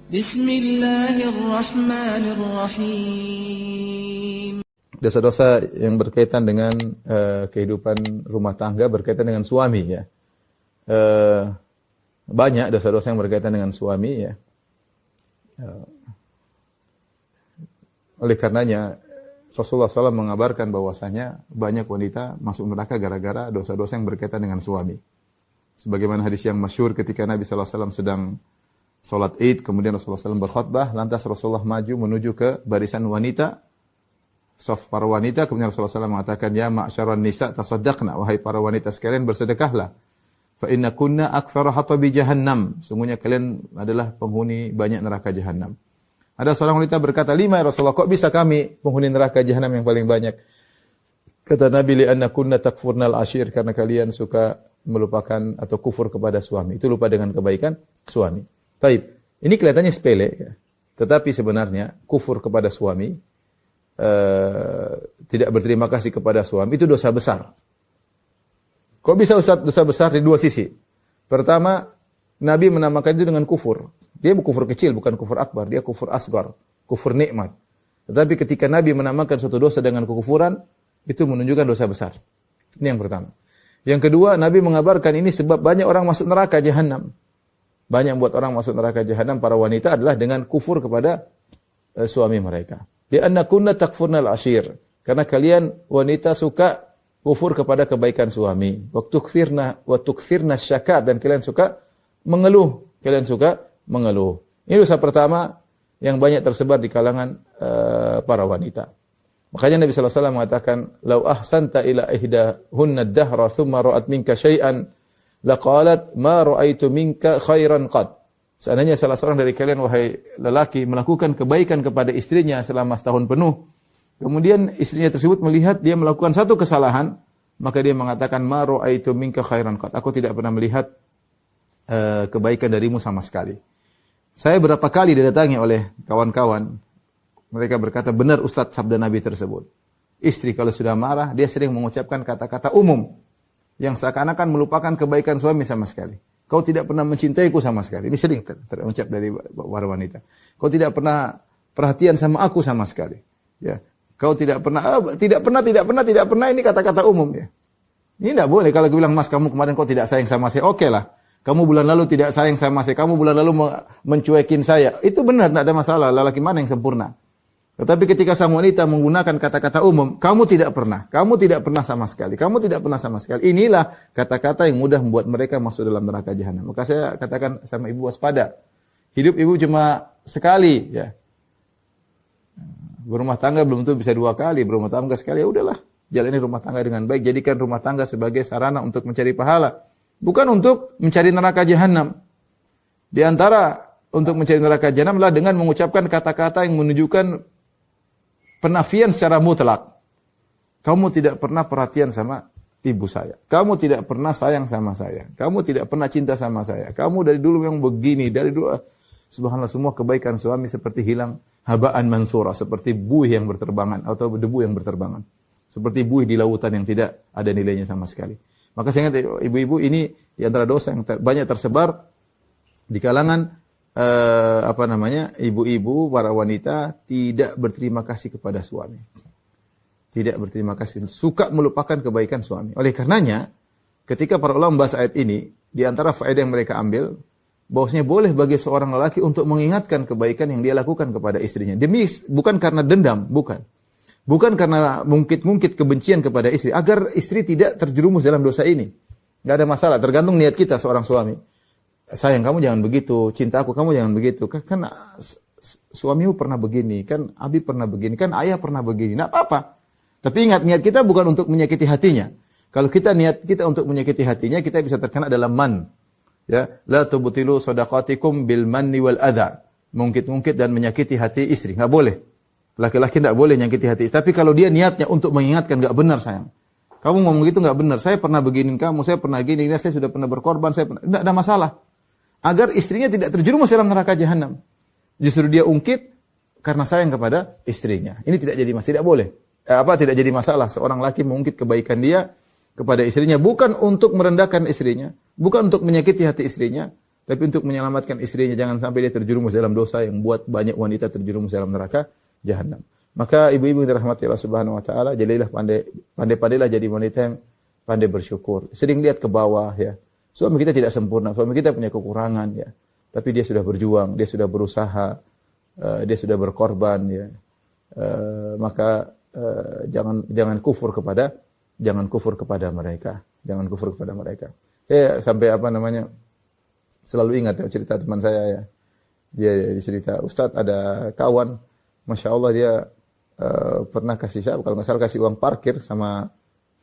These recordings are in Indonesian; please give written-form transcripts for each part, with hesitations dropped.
Bismillahirrahmanirrahim. Dosa-dosa yang berkaitan dengan kehidupan rumah tangga, berkaitan dengan suami ya. Banyak dosa-dosa yang berkaitan dengan suami ya. Oleh karenanya Rasulullah SAW mengabarkan bahwasanya banyak wanita masuk neraka gara-gara dosa-dosa yang berkaitan dengan suami. Sebagaimana hadis yang masyhur ketika Nabi SAW sedang sholat Id, kemudian Rasulullah SAW berkhutbah, lantas Rasulullah maju menuju ke barisan wanita, saf para wanita, kemudian Rasulullah SAW mengatakan, ya ma'syaran nisa tasaddaqna, wahai para wanita sekalian bersedekahlah. Fa inna kunna aktsara hatabi jahannam. Sungguhnya kalian adalah penghuni banyak neraka jahanam. Ada seorang wanita berkata, lima ya Rasulullah, kok bisa kami penghuni neraka jahanam yang paling banyak? Kata Nabi, li'anna kunna takfurnal ashir, karena kalian suka melupakan atau kufur kepada suami. Itu lupa dengan kebaikan suami. Taib. Ini kelihatannya sepele, ya. Tetapi sebenarnya kufur kepada suami, tidak berterima kasih kepada suami, itu dosa besar. Kok bisa Ustaz dosa besar? Di dua sisi. Pertama, Nabi menamakan itu dengan kufur. Dia kufur kecil, bukan kufur akbar. Dia kufur asgar, kufur nikmat. Tetapi ketika Nabi menamakan suatu dosa dengan kekufuran, itu menunjukkan dosa besar. Ini yang pertama. Yang kedua, Nabi mengabarkan ini sebab banyak orang masuk neraka jahanam. Banyak buat orang masuk neraka jahanam para wanita adalah dengan kufur kepada suami mereka. Di anna kunna takfurnal ashir. Karena kalian wanita suka kufur kepada kebaikan suami. Wa tukthirna syakat, dan kalian suka mengeluh. Kalian suka mengeluh. Ini dosa pertama yang banyak tersebar di kalangan para wanita. Makanya Nabi sallallahu alaihi wasallam mengatakan, "Lau ahsanta ila ihdahunna ad-dahra thumma ra'at minka syai'an laqalat ma ra'aitu minka khairan qad." Seandainya salah seorang dari kalian wahai lelaki melakukan kebaikan kepada istrinya selama setahun penuh, kemudian istrinya tersebut melihat dia melakukan satu kesalahan, maka dia mengatakan ma ra'aitu minka khairan qad. Aku tidak pernah melihat kebaikan darimu sama sekali. Saya berapa kali didatangi oleh kawan-kawan, mereka berkata, benar Ustaz sabda Nabi tersebut. Istri kalau sudah marah, dia sering mengucapkan kata-kata umum yang seakan-akan melupakan kebaikan suami sama sekali. Kau tidak pernah mencintaiku sama sekali. Ini sering terucap dari para wanita. Kau tidak pernah perhatian sama aku sama sekali. Ya. Kau tidak pernah, tidak pernah, ini kata-kata umum ya. Ini tidak boleh kalau bilang, Mas kamu kemarin kau tidak sayang sama saya. Oke lah. Kamu bulan lalu tidak sayang sama saya. Kamu bulan lalu mencuekin saya. Itu benar, tidak ada masalah. Lelaki mana yang sempurna? Tetapi ketika sang wanita menggunakan kata-kata umum, kamu tidak pernah sama sekali, kamu tidak pernah sama sekali. Inilah kata-kata yang mudah membuat mereka masuk dalam neraka jahanam. Maka saya katakan sama ibu, waspada. Hidup ibu cuma sekali, ya. Berumah tangga belum tentu bisa dua kali, berumah tangga sekali, ya udahlah. Jalani rumah tangga dengan baik, jadikan rumah tangga sebagai sarana untuk mencari pahala, bukan untuk mencari neraka jahanam. Di antara untuk mencari neraka jahanam adalah dengan mengucapkan kata-kata yang menunjukkan penafian secara mutlak. Kamu tidak pernah perhatian sama ibu saya. Kamu tidak pernah sayang sama saya. Kamu tidak pernah cinta sama saya. Kamu dari dulu yang begini, dari dulu. Subhanallah, semua kebaikan suami seperti hilang habaan mansura, seperti buih yang berterbangan atau debu yang berterbangan. Seperti buih di lautan yang tidak ada nilainya sama sekali. Maka saya ingat ibu-ibu ini di antara dosa yang banyak tersebar di kalangan ibu-ibu, para wanita tidak berterima kasih kepada suami. Tidak berterima kasih, suka melupakan kebaikan suami. Oleh karenanya, ketika para ulama membahas ayat ini, di antara faedah yang mereka ambil, bahwasanya boleh bagi seorang lelaki untuk mengingatkan kebaikan yang dia lakukan kepada istrinya. Bukan karena dendam, bukan. Bukan karena mungkit-mungkit kebencian kepada istri, agar istri tidak terjerumus dalam dosa ini. Enggak ada masalah, tergantung niat kita seorang suami. Sayang, kamu jangan begitu, cinta aku, kamu jangan begitu. Kan suamimu pernah begini, kan Abi pernah begini, kan ayah pernah begini. Nah, apa-apa. Tapi ingat, niat kita bukan untuk menyakiti hatinya. Kalau niat kita untuk menyakiti hatinya, kita bisa terkena dalam man. Ya, la tubtilu shadaqatikum bil manni wal adha. Mungkit-mungkit dan menyakiti hati istri, enggak boleh. Laki-laki enggak boleh menyakiti hati. Tapi kalau dia niatnya untuk mengingatkan, enggak benar sayang. Kamu ngomong gitu enggak benar. Saya pernah beginin kamu, saya pernah gini, saya sudah pernah berkorban, enggak ada masalah. Agar istrinya tidak terjerumus dalam neraka jahanam. Justru dia ungkit karena sayang kepada istrinya. Ini tidak jadi boleh. Tidak jadi masalah seorang laki mengungkit kebaikan dia kepada istrinya, bukan untuk merendahkan istrinya, bukan untuk menyakiti hati istrinya, Tapi untuk menyelamatkan istrinya jangan sampai dia terjerumus dalam dosa yang buat banyak wanita terjerumus dalam neraka jahanam. Maka ibu-ibu yang dirahmati Allah Subhanahu wa taala, jadilah pandai-pandailah jadi wanita yang pandai bersyukur. Sering lihat ke bawah ya. Suami kita tidak sempurna, suami kita punya kekurangan ya. Tapi dia sudah berjuang, dia sudah berusaha, dia sudah berkorban ya. Maka jangan kufur kepada mereka. Jangan kufur kepada mereka. Saya sampai selalu ingat ya, cerita teman saya ya. Dia cerita, Ustadz ada kawan, Masya Allah dia pernah kasih saya, kalau nggak salah kasih uang parkir sama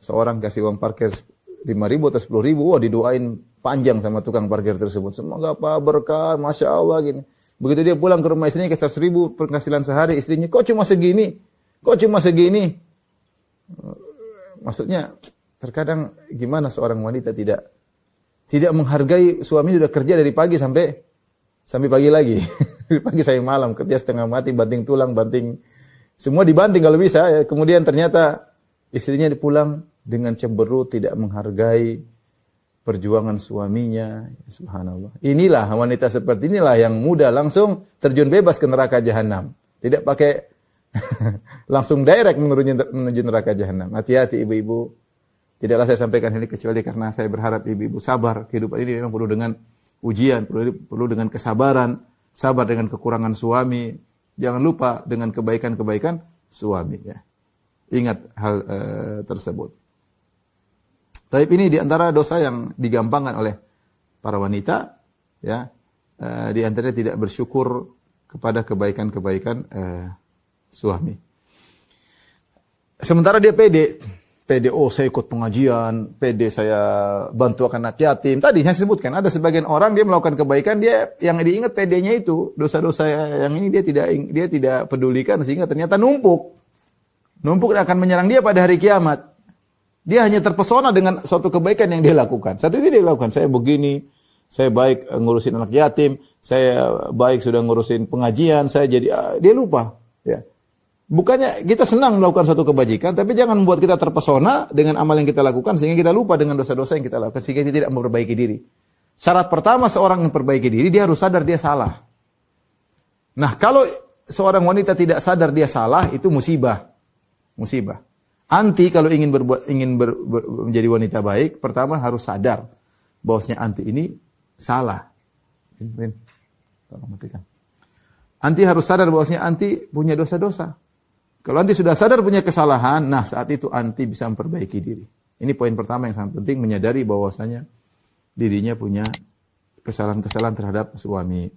seorang, kasih uang parkir 5.000 atau 10.000, wah didoain panjang sama tukang parkir tersebut. Semoga apa berkah, Masya Allah gini. Begitu dia pulang ke rumah istrinya, kasih 100.000 penghasilan sehari, istrinya, kok cuma segini? Maksudnya, terkadang gimana seorang wanita tidak menghargai suami sudah kerja dari pagi sampai pagi lagi. Dari pagi sampai malam kerja setengah mati, banting tulang, semua dibanting kalau bisa ya. Kemudian ternyata istrinya pulang dengan cemberut, tidak menghargai perjuangan suaminya. Ya, subhanallah. Inilah wanita seperti inilah yang mudah langsung terjun bebas ke neraka jahanam. Tidak pakai langsung direct menuju neraka jahanam. Hati-hati ibu-ibu. Tidaklah saya sampaikan ini kecuali karena saya berharap ibu-ibu sabar. Kehidupan ini memang perlu dengan ujian, perlu dengan kesabaran, sabar dengan kekurangan suami. Jangan lupa dengan kebaikan-kebaikan suami. Ya. Ingat hal tersebut. Tapi ini diantara dosa yang digampangkan oleh para wanita. Ya, di antaranya tidak bersyukur kepada kebaikan-kebaikan suami. Sementara dia pede, oh saya ikut pengajian, pede saya bantu anak yatim. Tadi saya sebutkan ada sebagian orang dia melakukan kebaikan, dia yang diingat pedenya itu dosa-dosa yang ini dia tidak pedulikan sehingga ternyata numpuk dan akan menyerang dia pada hari kiamat. Dia hanya terpesona dengan suatu kebaikan yang dia lakukan. Satu itu dia lakukan, saya begini, saya baik ngurusin anak yatim, saya baik sudah ngurusin pengajian, saya jadi dia lupa. Ya. Bukannya kita senang melakukan suatu kebajikan, tapi jangan membuat kita terpesona dengan amal yang kita lakukan sehingga kita lupa dengan dosa-dosa yang kita lakukan sehingga kita tidak memperbaiki diri. Syarat pertama seorang yang memperbaiki diri, dia harus sadar dia salah. Nah, kalau seorang wanita tidak sadar dia salah, itu musibah. Musibah. Anti kalau ingin menjadi wanita baik, pertama harus sadar bahwasanya anti ini salah. Tolong matikan. Anti harus sadar bahwasanya anti punya dosa-dosa. Kalau anti sudah sadar punya kesalahan, nah saat itu anti bisa memperbaiki diri. Ini poin pertama yang sangat penting, menyadari bahwasanya dirinya punya kesalahan-kesalahan terhadap suami.